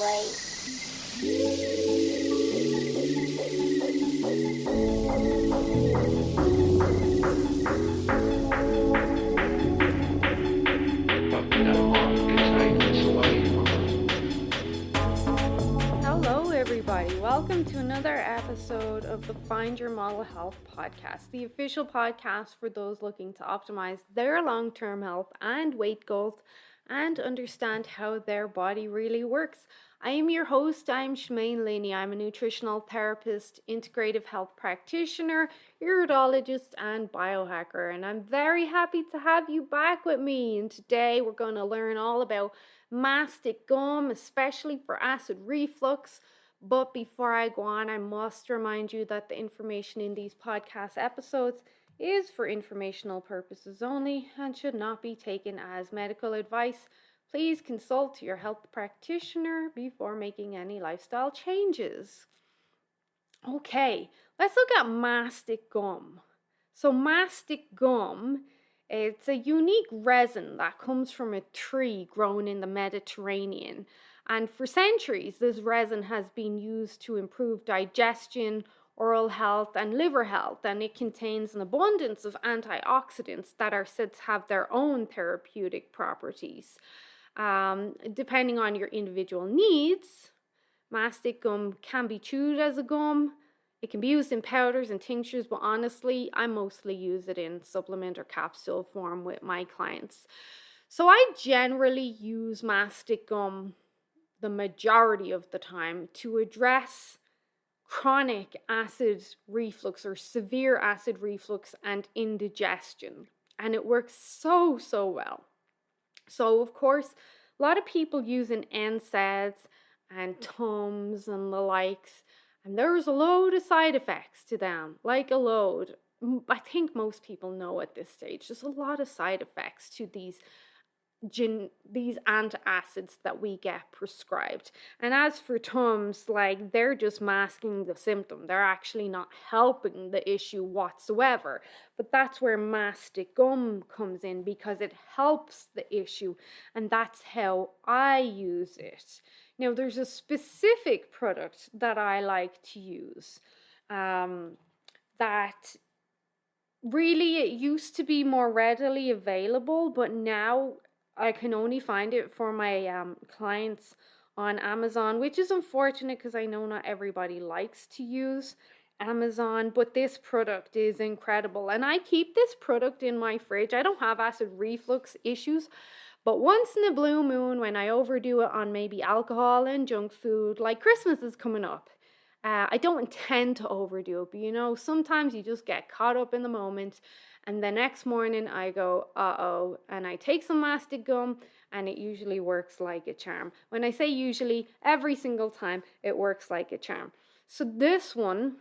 Hello, everybody. Welcome to another episode of the Find Your Model Health podcast, the official podcast for those looking to optimize their long-term health and weight goals and understand how their body really works. I am your host. I'm Shemaine Laney. I'm a nutritional therapist, integrative health practitioner, iridologist, and biohacker. And I'm very happy to have you back with me. And today we're going to learn all about mastic gum, especially for acid reflux. But before I go on, I must remind you that the information in these podcast episodes is for informational purposes only and should not be taken as medical advice. Please consult your health practitioner before making any lifestyle changes. Okay, let's look at mastic gum. So mastic gum, it's a unique resin that comes from a tree grown in the Mediterranean. And for centuries, this resin has been used to improve digestion, oral health, and liver health. And it contains an abundance of antioxidants that are said to have their own therapeutic properties. Depending on your individual needs, mastic gum can be chewed as a gum. It can be used in powders and tinctures, but honestly, I mostly use it in supplement or capsule form with my clients. So I generally use mastic gum the majority of the time to address chronic acid reflux or severe acid reflux and indigestion. And it works so well. So, of course, a lot of people using NSAIDs and Tums and the likes, and there's a load of side effects to them, like a load. I think most people know at this stage, there's a lot of side effects to these antacids that we get prescribed. And as for Tums, like, they're just masking the symptom. They're actually not helping the issue whatsoever. But that's where mastic gum comes in, because it helps the issue, and that's how I use it. Now, there's a specific product that I like to use that really, it used to be more readily available, but now I can only find it for my clients on Amazon, which is unfortunate because I know not everybody likes to use Amazon, but this product is incredible. And I keep this product in my fridge. I don't have acid reflux issues, but once in a blue moon, when I overdo it on maybe alcohol and junk food, like Christmas is coming up, I don't intend to overdo it, but sometimes you just get caught up in the moment. And the next morning I go, uh-oh, and I take some mastic gum, and it usually works like a charm. When I say usually, every single time it works like a charm. So this one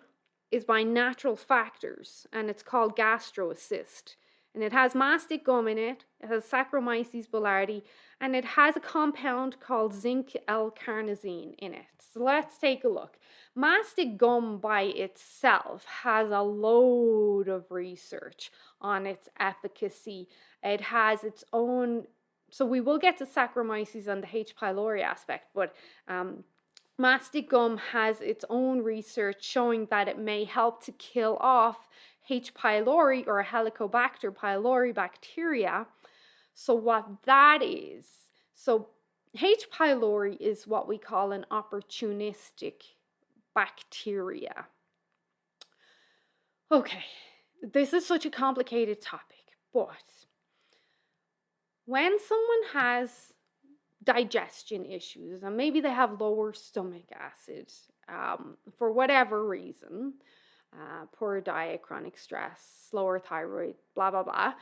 is by Natural Factors, and it's called Gastro Assist. And it has mastic gum in it. It has Saccharomyces boulardii, and it has a compound called zinc L-carnosine in it. So let's take a look. Mastic gum by itself has a load of research on its efficacy. It has its own, so we will get to Saccharomyces and the h.pylori aspect, but mastic gum has its own research showing that it may help to kill off H. pylori or Helicobacter pylori bacteria. So what that is, so H. pylori is what we call an opportunistic bacteria. Okay, this is such a complicated topic, but when someone has digestion issues and maybe they have lower stomach acid for whatever reason, poor diet, chronic stress, lower thyroid, blah, blah, blah,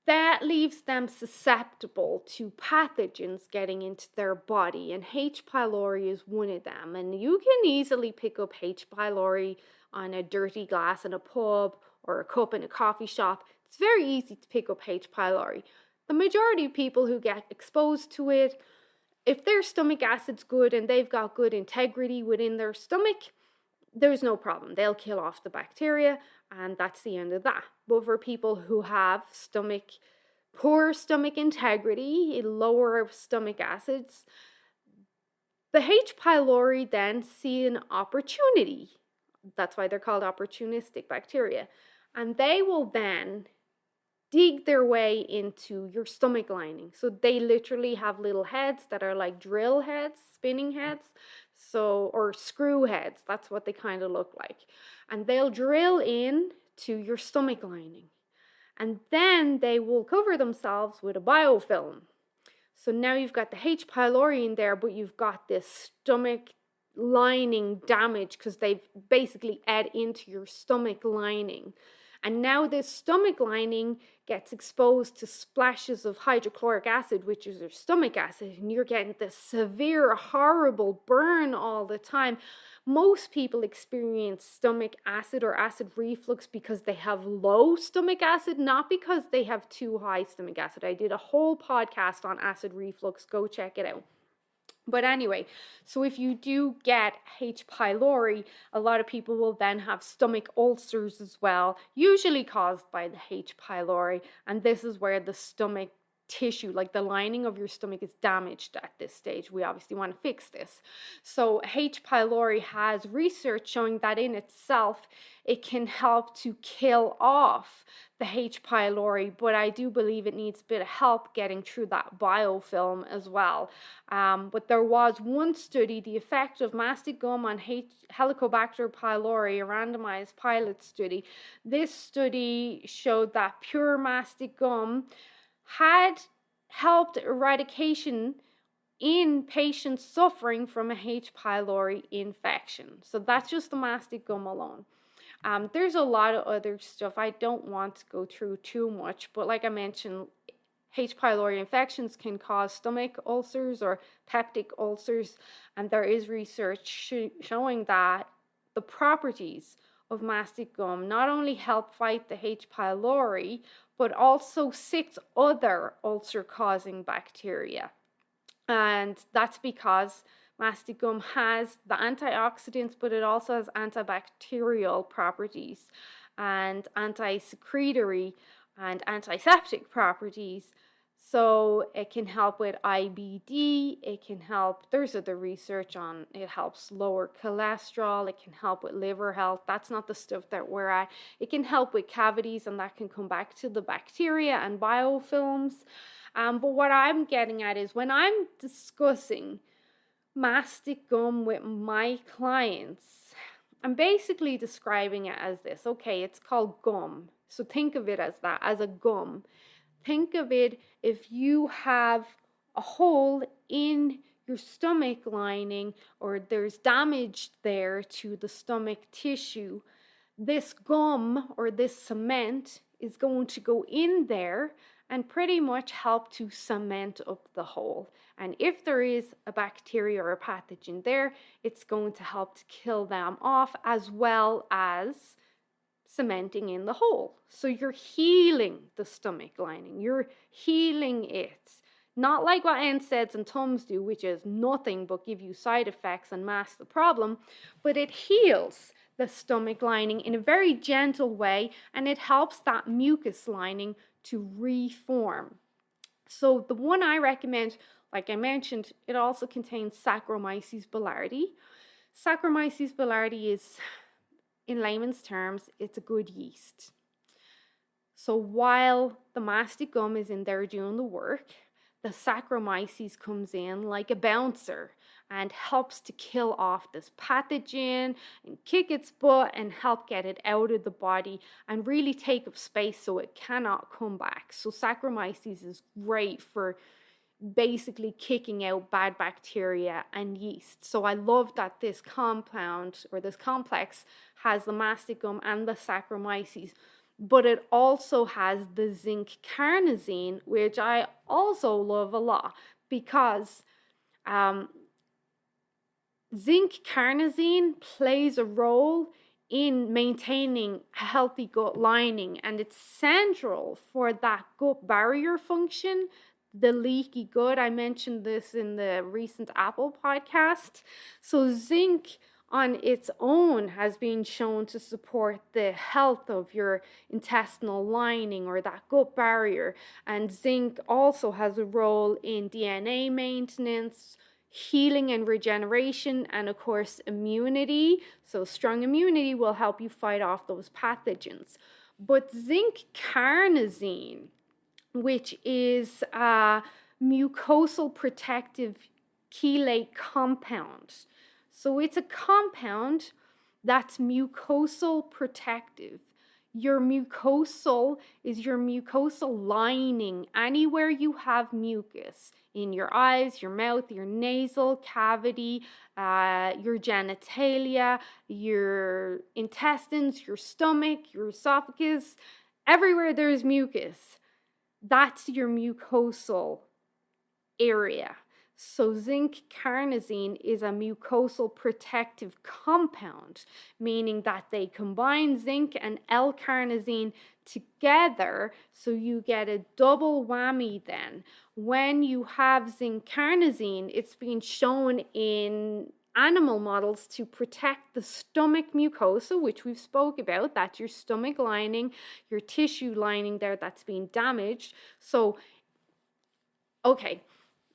that leaves them susceptible to pathogens getting into their body, and H. pylori is one of them. And you can easily pick up H. pylori on a dirty glass in a pub or a cup in a coffee shop. It's very easy to pick up H. pylori. The majority of people who get exposed to it, if their stomach acid's good and they've got good integrity within their stomach, there's no problem. They'll kill off the bacteria, and that's the end of that. But for people who have poor stomach integrity, lower stomach acids, The H. pylori then see an opportunity. That's why they're called opportunistic bacteria. And they will then dig their way into your stomach lining. So they literally have little heads that are like drill heads, spinning heads, or screw heads. That's what they kind of look like. And they'll drill in to your stomach lining. And then they will cover themselves with a biofilm. So now you've got the H. pylori in there, but you've got this stomach lining damage because they've basically ate into your stomach lining. And now this stomach lining gets exposed to splashes of hydrochloric acid, which is your stomach acid, and you're getting this severe, horrible burn all the time. Most people experience stomach acid or acid reflux because they have low stomach acid, not because they have too high stomach acid. I did a whole podcast on acid reflux. Go check it out. But anyway, so if you do get H. pylori, a lot of people will then have stomach ulcers as well, usually caused by the H. pylori. And this is where the stomach tissue, like the lining of your stomach, is damaged at this stage. We obviously want to fix this. So H. pylori has research showing that in itself, it can help to kill off the H. pylori, but I do believe it needs a bit of help getting through that biofilm as well. But there was one study, the effect of mastic gum on Helicobacter pylori, a randomized pilot study. This study showed that pure mastic gum had helped eradication in patients suffering from a H. pylori infection. So that's just the mastic gum alone. There's a lot of other stuff. I don't want to go through too much, but like I mentioned, H. pylori infections can cause stomach ulcers or peptic ulcers, and there is research showing that the properties of mastic gum not only help fight the H. pylori, but also 6 other ulcer-causing bacteria. And that's because mastic gum has the antioxidants, but it also has antibacterial properties and anti-secretory and antiseptic properties. So it can help with IBD, it can help, there's other research on it helps lower cholesterol, it can help with liver health. That's not the stuff that we're at. It can help with cavities, and that can come back to the bacteria and biofilms. But what I'm getting at is when I'm discussing mastic gum with my clients, I'm basically describing it as this. Okay, it's called gum. So think of it as that, as a gum. Think of it if you have a hole in your stomach lining or there's damage there to the stomach tissue. This gum or this cement is going to go in there and pretty much help to cement up the hole. And if there is a bacteria or a pathogen there, it's going to help to kill them off as well as cementing in the hole. So you're healing the stomach lining. You're healing it. Not like what NSAIDs and Tums do, which is nothing but give you side effects and mask the problem, but it heals the stomach lining in a very gentle way, and it helps that mucus lining to reform. So the one I recommend, like I mentioned, it also contains Saccharomyces boulardii. Saccharomyces boulardii is, in layman's terms, it's a good yeast. So while the mastic gum is in there doing the work, the Saccharomyces comes in like a bouncer and helps to kill off this pathogen and kick its butt and help get it out of the body and really take up space so it cannot come back. So Saccharomyces is great for basically kicking out bad bacteria and yeast. So I love that this compound or this complex has the mastic gum and the Saccharomyces, but it also has the zinc carnosine, which I also love a lot because zinc carnosine plays a role in maintaining a healthy gut lining, and it's central for that gut barrier function, the leaky gut. I mentioned this in the recent Apple podcast. So zinc on its own has been shown to support the health of your intestinal lining or that gut barrier. And zinc also has a role in DNA maintenance, healing and regeneration, and of course immunity. So strong immunity will help you fight off those pathogens. But zinc carnosine, which is a mucosal protective chelate compound. So it's a compound that's mucosal protective. Your mucosal is your mucosal lining. Anywhere you have mucus, in your eyes, your mouth, your nasal cavity, your genitalia, your intestines, your stomach, your esophagus, everywhere there's mucus, that's your mucosal area. So zinc carnosine is a mucosal protective compound, meaning that they combine zinc and L-carnosine together, so you get a double whammy then. When you have zinc carnosine, it's been shown in animal models to protect the stomach mucosa, which we've spoke about. That's your stomach lining, your tissue lining there that's been damaged. So, okay,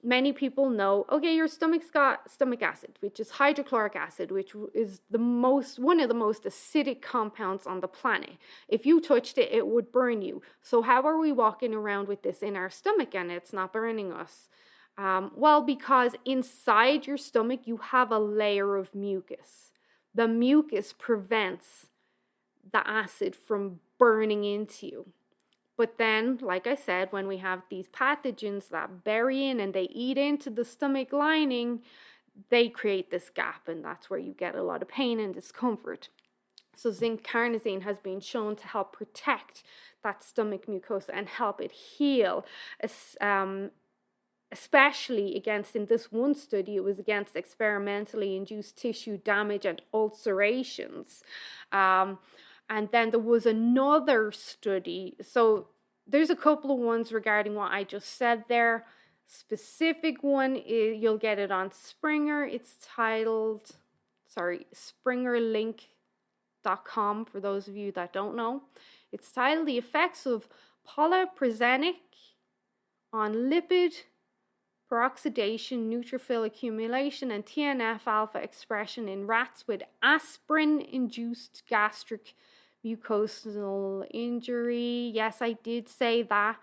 many people know, okay, your stomach's got stomach acid, which is hydrochloric acid, which is one of the most acidic compounds on the planet. If you touched it, it would burn you. So how are we walking around with this in our stomach and it's not burning us? Well, because inside your stomach, you have a layer of mucus. The mucus prevents the acid from burning into you. But then, like I said, when we have these pathogens that bury in and they eat into the stomach lining, they create this gap, and that's where you get a lot of pain and discomfort. So zinc carnosine has been shown to help protect that stomach mucosa and help it heal, especially against, in this one study, it was against experimentally induced tissue damage and ulcerations. And then there was another study. So there's a couple of ones regarding what I just said there. Specific one is, you'll get it on Springer. It's titled, springerlink.com for those of you that don't know. It's titled The Effects of Poliprazanic on Lipid Peroxidation, Neutrophil Accumulation, and TNF-alpha expression in rats with aspirin-induced gastric mucosal injury. Yes, I did say that.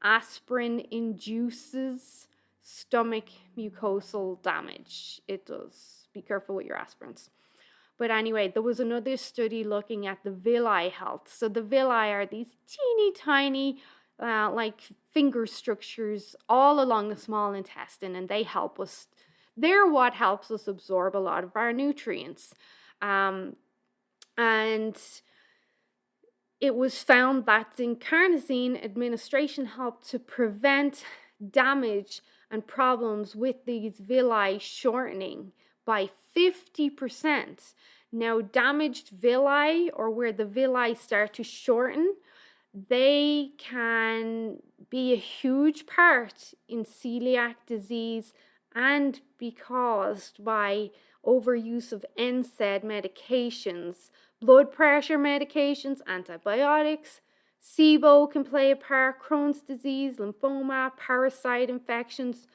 Aspirin induces stomach mucosal damage. It does. Be careful with your aspirins. But anyway, there was another study looking at the villi health. So the villi are these teeny tiny like finger structures all along the small intestine, and they help us. They're what helps us absorb a lot of our nutrients. And it was found that zinc carnosine administration helped to prevent damage and problems with these villi shortening by 50%. Now, damaged villi, or where the villi start to shorten, they can be a huge part in celiac disease and be caused by overuse of NSAID medications, blood pressure medications, antibiotics. SIBO can play a part, Crohn's disease, lymphoma, parasite infections,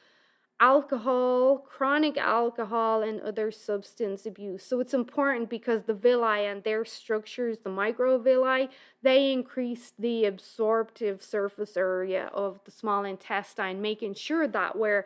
alcohol, chronic alcohol, and other substance abuse. So it's important because the villi and their structures, the microvilli, they increase the absorptive surface area of the small intestine, making sure that we're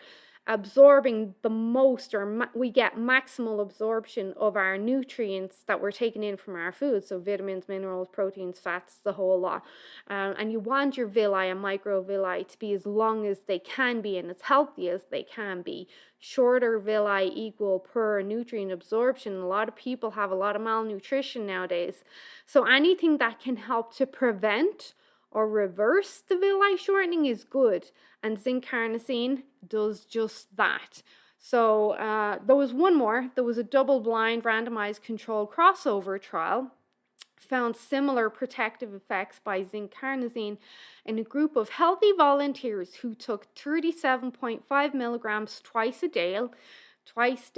absorbing the most, or we get maximal absorption of our nutrients that we're taking in from our food. So vitamins, minerals, proteins, fats, the whole lot. And you want your villi and microvilli to be as long as they can be and as healthy as they can be. Shorter villi equal poor nutrient absorption. A lot of people have a lot of malnutrition nowadays. So anything that can help to prevent or reverse the villi shortening is good, and zinc carnosine does just that. So there was one more. There was a double-blind randomized controlled crossover trial found similar protective effects by zinc carnosine in a group of healthy volunteers who took 37.5 milligrams twice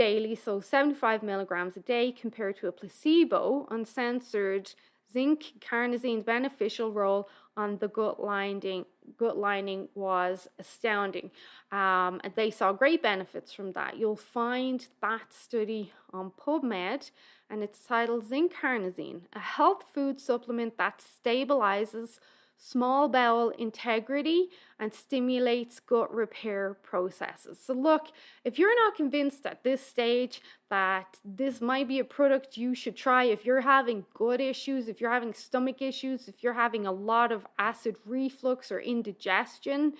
daily, so 75 milligrams a day, compared to a placebo, uncensored zinc carnosine's beneficial role on the gut lining was astounding. And they saw great benefits from that. You'll find that study on PubMed, and it's titled Zinc Carnosine, a health food supplement that stabilizes small bowel integrity and stimulates gut repair processes. So look, if you're not convinced at this stage that this might be a product you should try, if you're having gut issues, if you're having stomach issues, if you're having a lot of acid reflux or indigestion,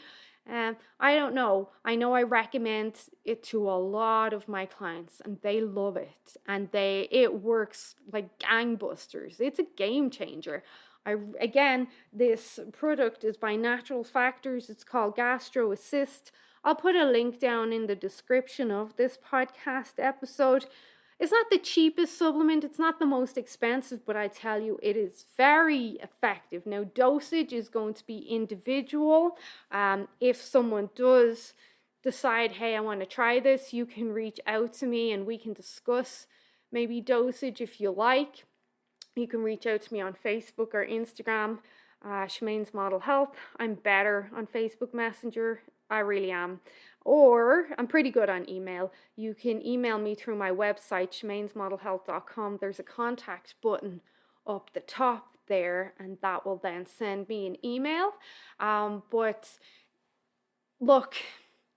I don't know. I know I recommend it to a lot of my clients and they love it, and it works like gangbusters. It's a game changer. Again, this product is by Natural Factors. It's called Gastro Assist. I'll put a link down in the description of this podcast episode. It's not the cheapest supplement, it's not the most expensive, but I tell you, it is very effective. Now, dosage is going to be individual. If someone does decide, hey, I want to try this, you can reach out to me and we can discuss maybe dosage if you like. You can reach out to me on Facebook or Instagram, Shemaine's Model Health. I'm better on Facebook Messenger. I really am. Or I'm pretty good on email. You can email me through my website, shemainesmodelhealth.com. There's a contact button up the top there, and that will then send me an email. But look,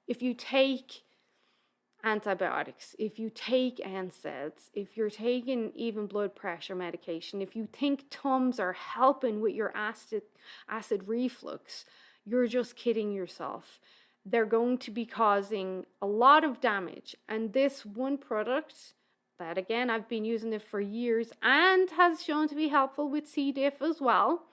if you take antibiotics, if you take NSAIDs, if you're taking even blood pressure medication, if you think Tums are helping with your acid reflux, you're just kidding yourself. They're going to be causing a lot of damage. And this one product that, again, I've been using it for years and has shown to be helpful with C. diff as well,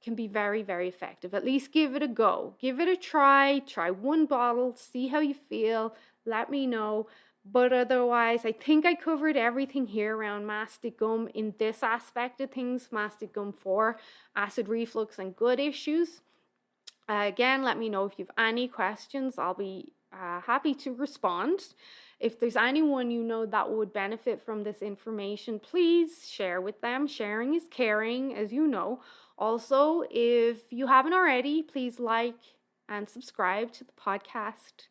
can be very, very effective. At least give it a go. Give it a try. Try one bottle. See how you feel. Let me know. But otherwise, I think I covered everything here around mastic gum in this aspect of things. Mastic gum for acid reflux and gut issues. Again, let me know if you have any questions. I'll be happy to respond. If there's anyone you know that would benefit from this information, please share with them. Sharing is caring, as you know. Also, if you haven't already, please like and subscribe to the podcast.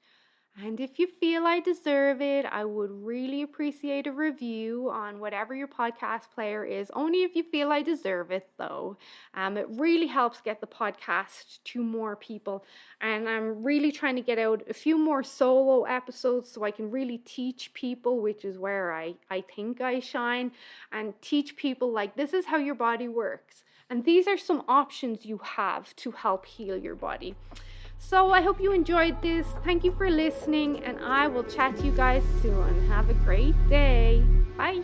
And if you feel I deserve it, I would really appreciate a review on whatever your podcast player is. Only if you feel I deserve it, though. It really helps get the podcast to more people. And I'm really trying to get out a few more solo episodes so I can really teach people, which is where I think I shine, and teach people like this is how your body works. And these are some options you have to help heal your body. So I hope you enjoyed this. Thank you for listening, and I will chat to you guys soon. Have a great day. Bye.